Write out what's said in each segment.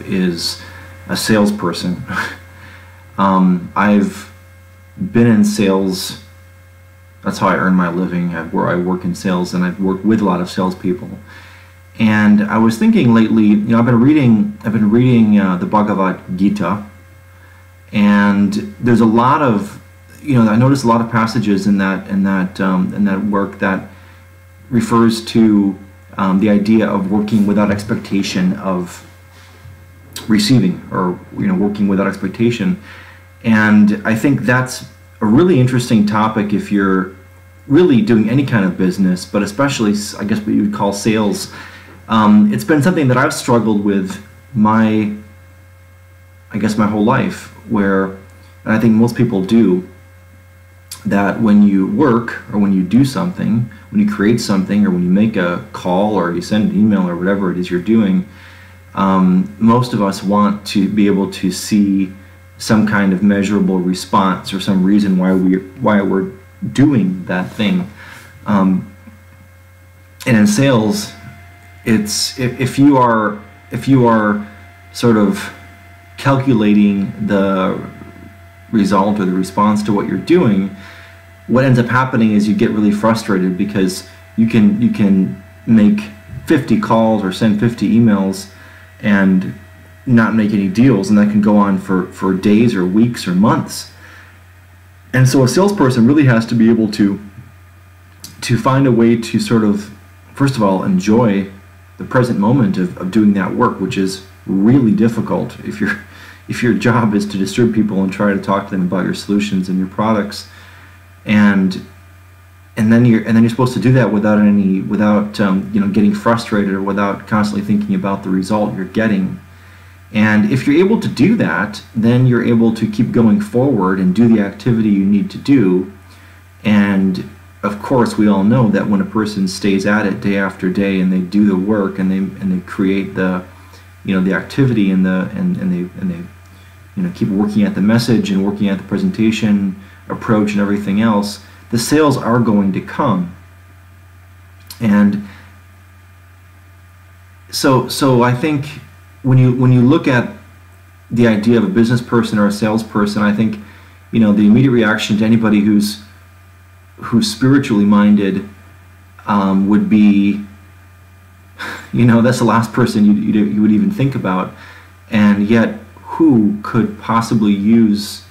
is a salesperson. I've been in sales. That's how I earn my living. I work in sales, and I've worked with a lot of salespeople. And I was thinking lately, I've been reading the Bhagavad Gita, and there's a lot of, I noticed a lot of passages in that work that refers to the idea of working without expectation of receiving, or working without expectation. And I think that's a really interesting topic if you're really doing any kind of business, but especially, I guess, what you would call sales. It's been something that I've struggled with my whole life, where, and I think most people do, that when you work, or when you do something, when you create something, or when you make a call, or you send an email, or whatever it is you're doing, most of us want to be able to see some kind of measurable response, or some reason why we're doing that thing. And in sales, it's if you are sort of calculating the result or the response to what you're doing, what ends up happening is you get really frustrated, because you can make 50 calls or send 50 emails and not make any deals, and that can go on for days or weeks or months. And so a salesperson really has to be able to find a way to sort of, first of all, enjoy the present moment of doing that work, which is really difficult if your job is to disturb people and try to talk to them about your solutions and your products, and then you're supposed to do that without getting frustrated, or without constantly thinking about the result you're getting. And if you're able to do that, then you're able to keep going forward and do the activity you need to do. And of course, we all know that when a person stays at it day after day, and they do the work, and they create the activity, and they keep working at the message, and working at the presentation approach and everything else, the sales are going to come. And so I think when you look at the idea of a business person or a salesperson, I think the immediate reaction to anybody who's spiritually minded would be, that's the last person you would even think about. And yet, who could possibly use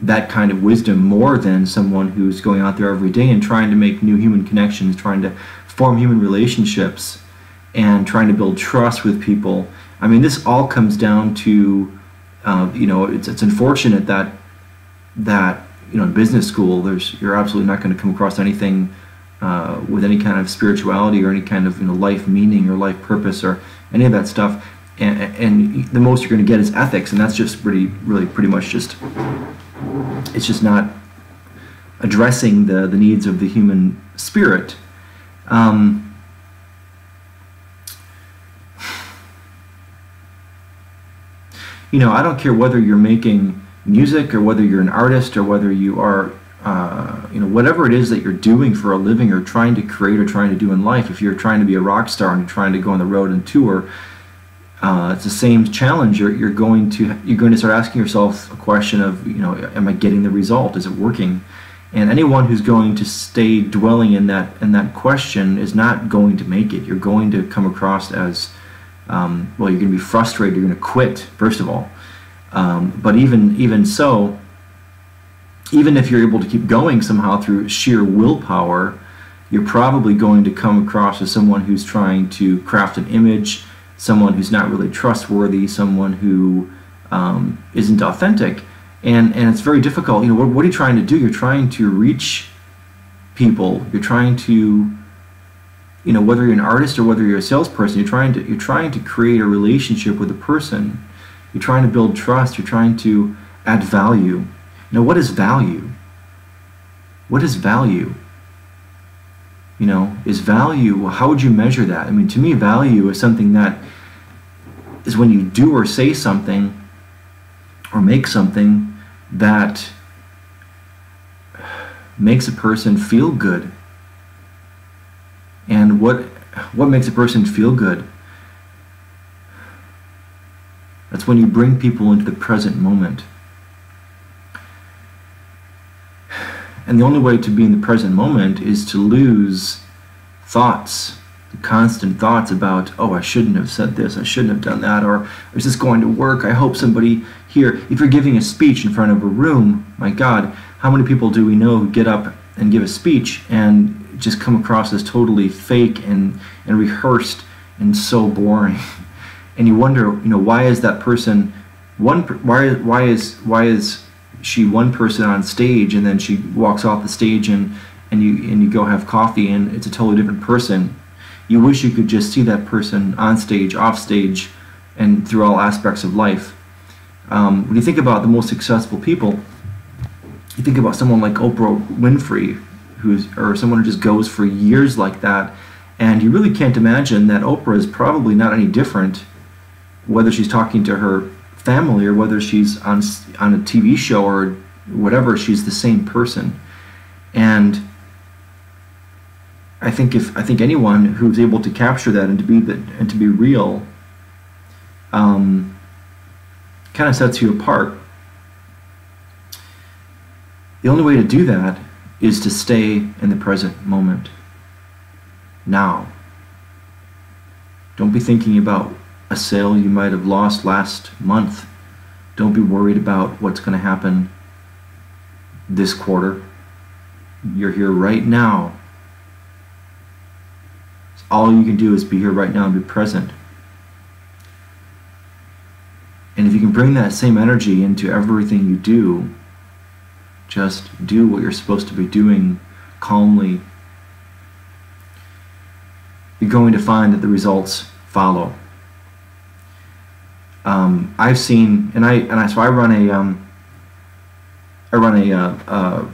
that kind of wisdom more than someone who's going out there every day and trying to make new human connections, trying to form human relationships, and trying to build trust with people? I mean, this all comes down to, it's unfortunate that in business school, you're absolutely not going to come across anything with any kind of spirituality, or any kind of life meaning, or life purpose, or any of that stuff. And the most you're going to get is ethics, and that's just pretty much it's just not addressing the needs of the human spirit. I don't care whether you're making music, or whether you're an artist, or whether you are, whatever it is that you're doing for a living, or trying to create, or trying to do in life. If you're trying to be a rock star and you're trying to go on the road and tour, it's the same challenge. You're going to start asking yourself a question of, am I getting the result? Is it working? And anyone who's going to stay dwelling in that question is not going to make it. You're going to come across as you're going to be frustrated. You're going to quit, first of all. But even so, even if you're able to keep going somehow through sheer willpower, you're probably going to come across as someone who's trying to craft an image, someone who's not really trustworthy, someone who isn't authentic, and it's very difficult. What are you trying to do? You're trying to reach people. You're trying to, whether you're an artist or whether you're a salesperson, you're trying to create a relationship with a person. You're trying to build trust. You're trying to add value. What is value? What is value? Is value, how would you measure that? I mean, to me, value is something that is when you do or say something or make something that makes a person feel good. And what makes a person feel good? That's when you bring people into the present moment. And the only way to be in the present moment is to lose thoughts, the constant thoughts about, oh, I shouldn't have said this, I shouldn't have done that, or is this going to work? I hope somebody here. If you're giving a speech in front of a room, my God, how many people do we know who get up and give a speech and just come across as totally fake and rehearsed and so boring? And you wonder, why is that person why is she one person on stage, and then she walks off the stage and you go have coffee and it's a totally different person. You wish you could just see that person on stage, off stage, and through all aspects of life. When you think about the most successful people, you think about someone like Oprah Winfrey, or someone who just goes for years like that, and you really can't imagine that Oprah is probably not any different, whether she's talking to her family or whether she's on a TV show or whatever. She's the same person. And I think anyone who's able to capture that and to be real, kind of sets you apart. The only way to do that is to stay in the present moment. Now. Don't be thinking about a sale you might have lost last month. Don't be worried about what's going to happen this quarter. You're here right now. All you can do is be here right now and be present. And if you can bring that same energy into everything you do, just do what you're supposed to be doing calmly, you're going to find that the results follow. I've seen, so I run a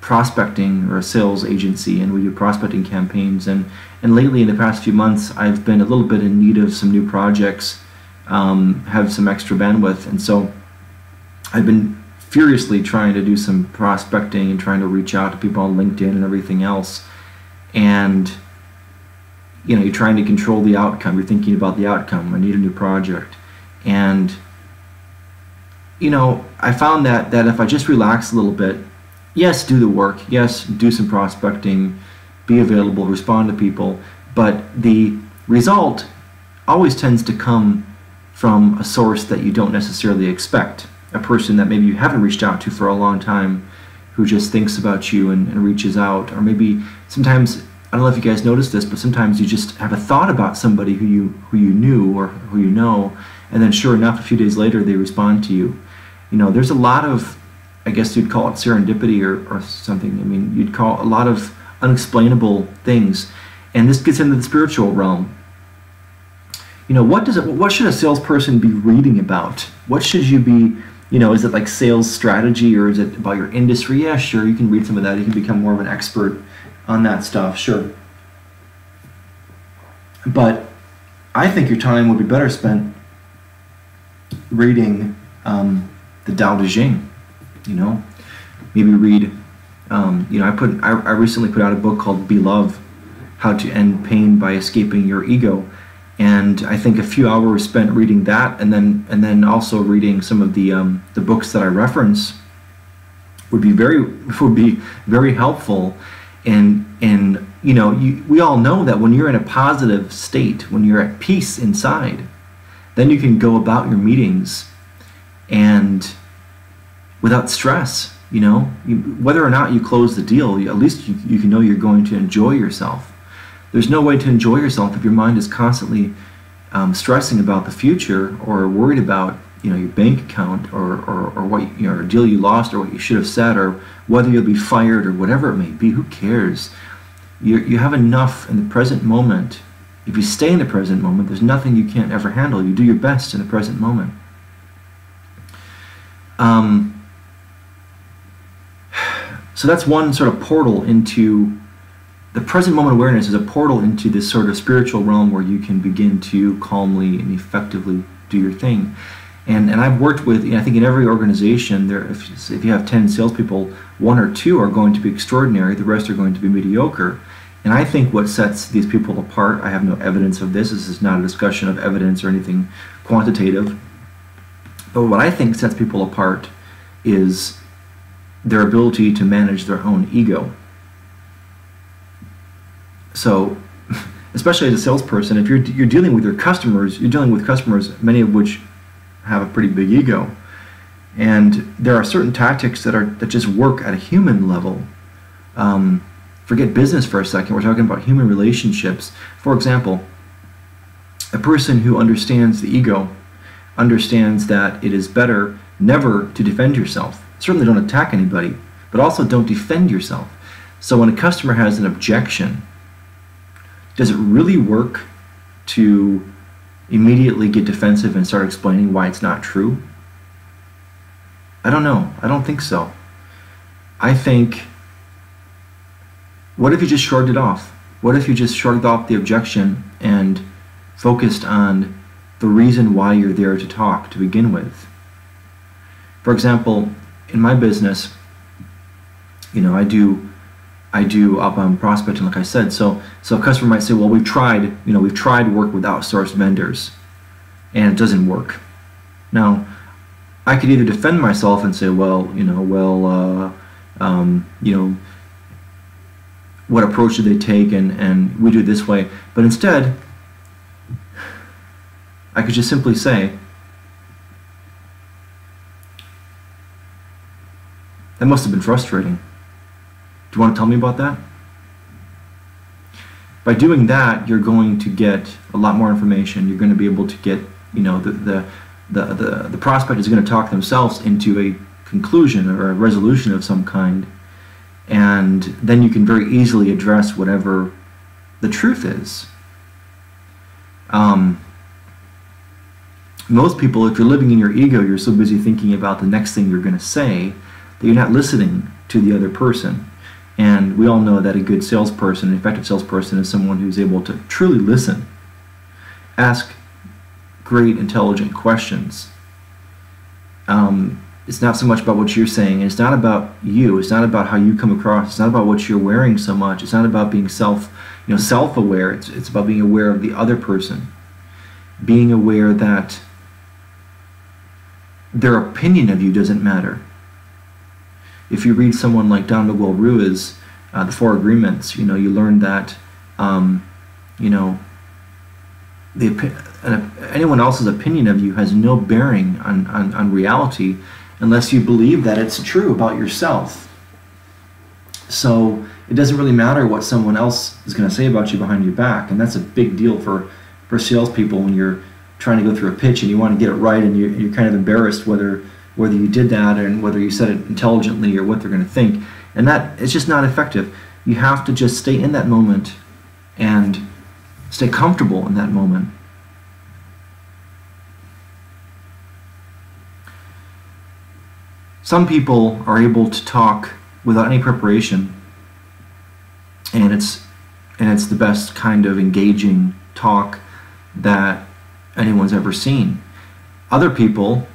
prospecting or a sales agency, and we do prospecting campaigns. And lately, in the past few months, I've been a little bit in need of some new projects, have some extra bandwidth, and so I've been furiously trying to do some prospecting and trying to reach out to people on LinkedIn and everything else. And you're trying to control the outcome. You're thinking about the outcome. I need a new project. And I found that if I just relax a little bit, yes, do the work, yes, do some prospecting, be available, respond to people, but the result always tends to come from a source that you don't necessarily expect. A person that maybe you haven't reached out to for a long time, who just thinks about you and reaches out. Or maybe sometimes, I don't know if you guys noticed this, but sometimes you just have a thought about somebody who you knew or who you know, and then sure enough, a few days later they respond to you. There's a lot of, I guess you'd call it serendipity or something. I mean, you'd call a lot of unexplainable things. And this gets into the spiritual realm. What should a salesperson be reading about? What should you be, is it like sales strategy, or is it about your industry? Yeah, sure, you can read some of that. You can become more of an expert on that stuff, sure. But I think your time would be better spent reading the Tao Te Ching. Maybe read. I recently put out a book called Belove, How to End Pain by Escaping Your Ego, and I think a few hours spent reading that, and then also reading some of the books that I reference would be very helpful. And we all know that when you're in a positive state, when you're at peace inside, then you can go about your meetings and without stress. Whether or not you close the deal, at least you can know you're going to enjoy yourself. There's no way to enjoy yourself if your mind is constantly stressing about the future, or worried about your bank account, or what a deal you lost, or what you should have said, or whether you'll be fired, or whatever it may be. Who cares? You have enough in the present moment. If you stay in the present moment, there's nothing you can't ever handle. You do your best in the present moment. So that's one sort of portal into the present moment. Awareness is a portal into this sort of spiritual realm where you can begin to calmly and effectively do your thing. And I've worked with, I think in every organization, if you have 10 salespeople, 1 or 2 are going to be extraordinary, the rest are going to be mediocre. And I think what sets these people apart, I have no evidence of this is not a discussion of evidence or anything quantitative, But what I think sets people apart is their ability to manage their own ego. So, especially as a salesperson, if you're dealing with your customers, you're dealing with customers, many of which have a pretty big ego, and there are certain tactics that just work at a human level. Forget business for a second. We're talking about human relationships. For example, a person who understands the ego understands that it is better never to defend yourself. Certainly don't attack anybody, but also don't defend yourself. So when a customer has an objection, does it really work to immediately get defensive and start explaining why it's not true? I don't know. I don't think so. I think, what if you just shrugged it off? What if you just shrugged off the objection and focused on the reason why you're there to talk to begin with? For example, in my business, I do outbound prospecting, like I said. So a customer might say, well, we've tried to work with outsourced vendors, and it doesn't work. Now, I could either defend myself and say, what approach did they take, and we do it this way. But instead, I could just simply say, that must have been frustrating. Do you want to tell me about that? By doing that, you're going to get a lot more information. You're going to be able to get, the prospect is going to talk themselves into a conclusion or a resolution of some kind, and then you can very easily address whatever the truth is. Most people, if you're living in your ego, you're so busy thinking about the next thing you're going to say that you're not listening to the other person. And we all know that a good salesperson, an effective salesperson, is someone who's able to truly listen, ask great, intelligent questions. It's not so much about what you're saying. It's not about you. It's not about how you come across. It's not about what you're wearing so much. It's not about being self-aware. It's about being aware of the other person, being aware that their opinion of you doesn't matter. If you read someone like Don Miguel Ruiz's The Four Agreements, you learn that anyone else's opinion of you has no bearing on reality unless you believe that it's true about yourself. So it doesn't really matter what someone else is going to say about you behind your back, and that's a big deal for salespeople when you're trying to go through a pitch and you want to get it right, and you're kind of embarrassed whether you did that and whether you said it intelligently or what they're going to think. And that it's just not effective. You have to just stay in that moment and stay comfortable in that moment. Some people are able to talk without any preparation, and it's the best kind of engaging talk that anyone's ever seen. Other people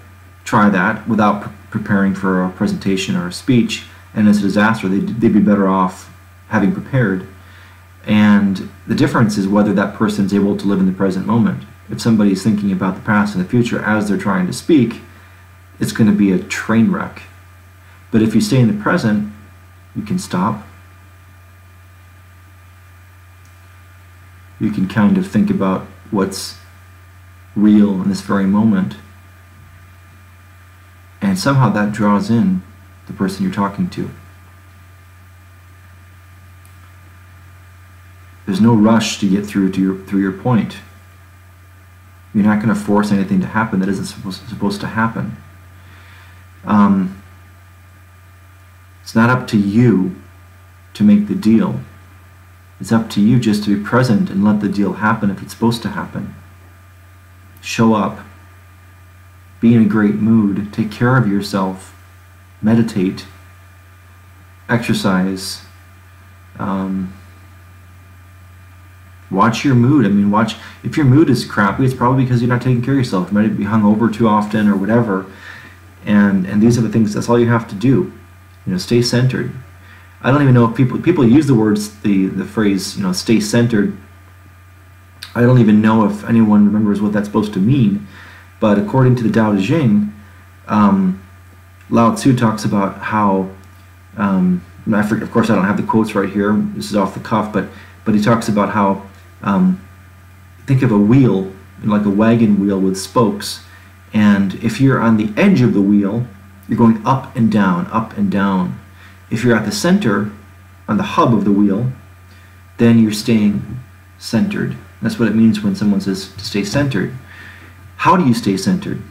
try that without preparing for a presentation or a speech, and it's a disaster. They'd be better off having prepared. And the difference is whether that person is able to live in the present moment. If somebody is thinking about the past and the future as they're trying to speak, it's going to be a train wreck. But if you stay in the present, you can stop. You can kind of think about what's real in this very moment. And somehow that draws in the person you're talking to. There's no rush to get through your point. You're not going to force anything to happen that isn't supposed to happen. It's not up to you to make the deal. It's up to you just to be present and let the deal happen if it's supposed to happen. Show up. Be in a great mood. Take care of yourself. Meditate. Exercise. Watch your mood. If your mood is crappy, it's probably because you're not taking care of yourself. You might be hungover too often or whatever. And these are the things, that's all you have to do. Stay centered. I don't even know if people use the phrase, stay centered. I don't even know if anyone remembers what that's supposed to mean. But according to the Tao Te Ching, Lao Tzu talks about how, of course I don't have the quotes right here, this is off the cuff, but he talks about how, think of a wheel, like a wagon wheel with spokes, and if you're on the edge of the wheel, you're going up and down, up and down. If you're at the center, on the hub of the wheel, then you're staying centered. That's what it means when someone says to stay centered. How do you stay centered?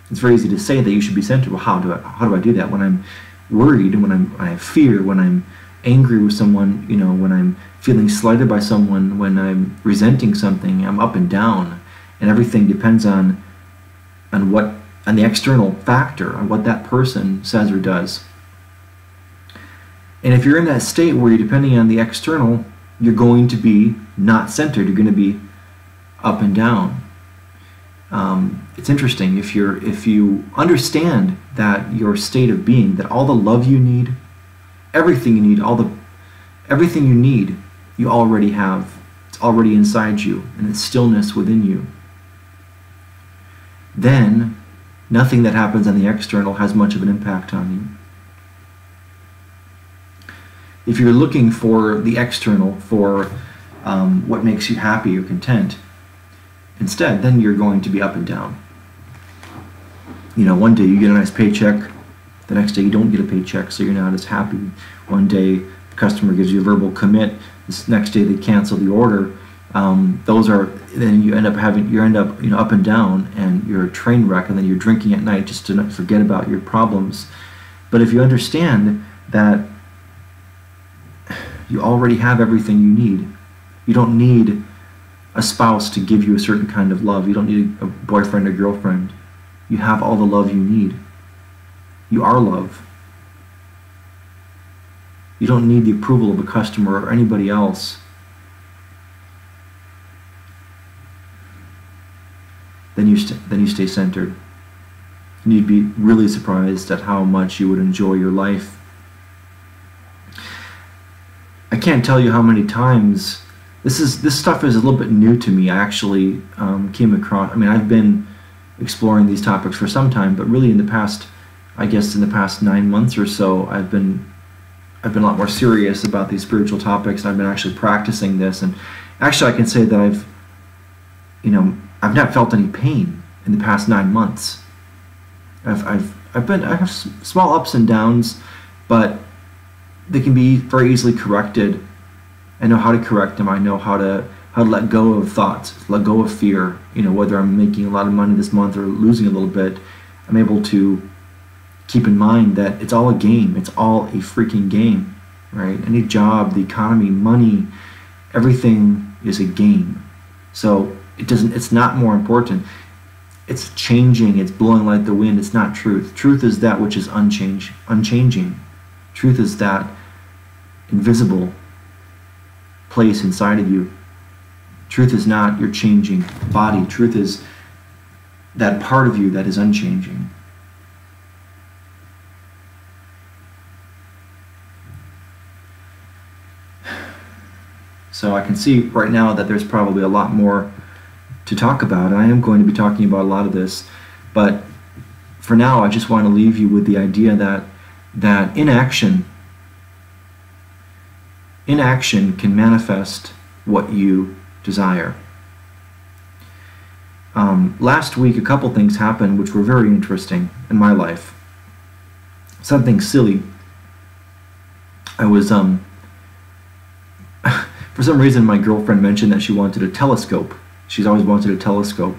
It's very easy to say that you should be centered. Well, how do I do that? When I'm worried, when I have fear, when I'm angry with someone, when I'm feeling slighted by someone, when I'm resenting something, I'm up and down, and everything depends on the external factor, on what that person says or does. And if you're in that state where you're depending on the external, you're going to be not centered. You're going to be up and down. It's interesting if you understand that your state of being, that all the love you need, everything you need, everything you need, you already have. It's already inside you, and it's stillness within you. Then nothing that happens on the external has much of an impact on you. If you're looking for the external, for what makes you happy or content, instead, then you're going to be up and down. One day you get a nice paycheck, the next day you don't get a paycheck, so you're not as happy. One day the customer gives you a verbal commit, this next day they cancel the order. Then you end up up and down, and you're a train wreck, and then you're drinking at night just to not forget about your problems. But if you understand that you already have everything you need, you don't need a spouse to give you a certain kind of love. You don't need a boyfriend or girlfriend. You have all the love you need. You are love. You don't need the approval of a customer or anybody else. Then you stay centered. And you'd be really surprised at how much you would enjoy your life. I can't tell you how many times this stuff is a little bit new to me. I actually came across, I've been exploring these topics for some time, but really in the past 9 months or so, I've been a lot more serious about these spiritual topics, and I've been actually practicing this. And actually I can say that I've not felt any pain in the past 9 months. I have small ups and downs, but they can be very easily corrected. I know how to correct them. I know how to let go of thoughts, let go of fear. Whether I'm making a lot of money this month or losing a little bit, I'm able to keep in mind that it's all a game. It's all a freaking game, right? Any job, the economy, money, everything is a game. So it's not more important. It's changing, it's blowing like the wind. It's not truth. Truth is that which is unchanging. Truth is that invisible place inside of you. Truth is not your changing body. Truth is that part of you that is unchanging. So I can see right now that there's probably a lot more to talk about. I am going to be talking about a lot of this, but for now I just want to leave you with the idea that inaction can manifest what you desire. Last week a couple things happened which were very interesting in my life. Something silly. I was for some reason my girlfriend mentioned that she wanted a telescope. She's always wanted a telescope,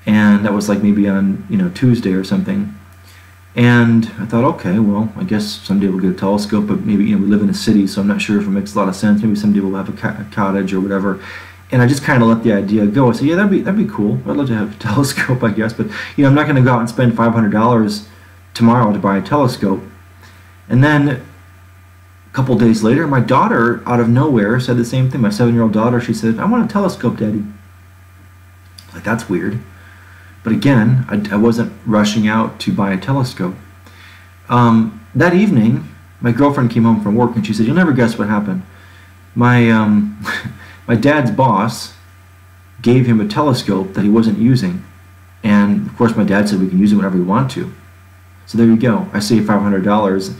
and that was like maybe on Tuesday or something. And I thought, okay, well, I guess someday we'll get a telescope, but maybe we live in a city, so I'm not sure if it makes a lot of sense. Maybe someday we'll have a cottage or whatever. And I just kind of let the idea go. I said, yeah, that'd be cool. I'd love to have a telescope, I guess, but I'm not going to go out and spend $500 tomorrow to buy a telescope. And then a couple days later, my daughter, out of nowhere, said the same thing. My 7-year-old daughter, she said, I want a telescope, Daddy. I was like, that's weird. But again, I wasn't rushing out to buy a telescope. That evening, my girlfriend came home from work and she said, you'll never guess what happened. My dad's boss gave him a telescope that he wasn't using. And of course, my dad said we can use it whenever we want to. So there you go. I saved $500.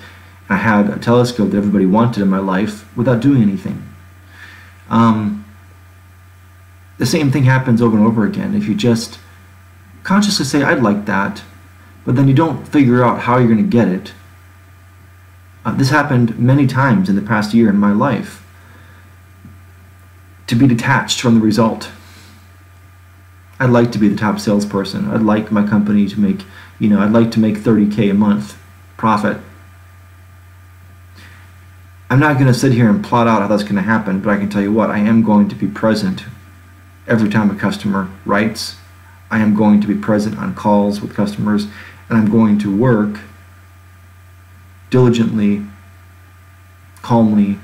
I had a telescope that everybody wanted in my life without doing anything. The same thing happens over and over again. If you just consciously say, I'd like that, but then you don't figure out how you're going to get it. This happened many times in the past year in my life. To be detached from the result. I'd like to be the top salesperson. I'd like my company to make, I'd like to make $30K a month profit. I'm not going to sit here and plot out how that's going to happen, but I can tell you what, I am going to be present every time a customer writes. I am going to be present on calls with customers, and I'm going to work diligently, calmly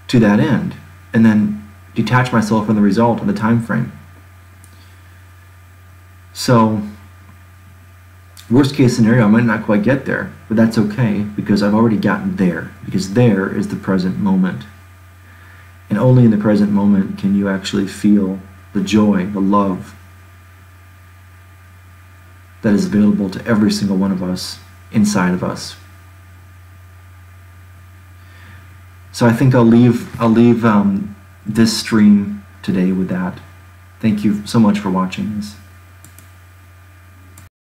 to that end, and then detach myself from the result and the time frame. So, worst case scenario, I might not quite get there, but that's okay because I've already gotten there, because there is the present moment. And only in the present moment can you actually feel the joy, the love that is available to every single one of us inside of us. So I think I'll leave this stream today with that. Thank you so much for watching this.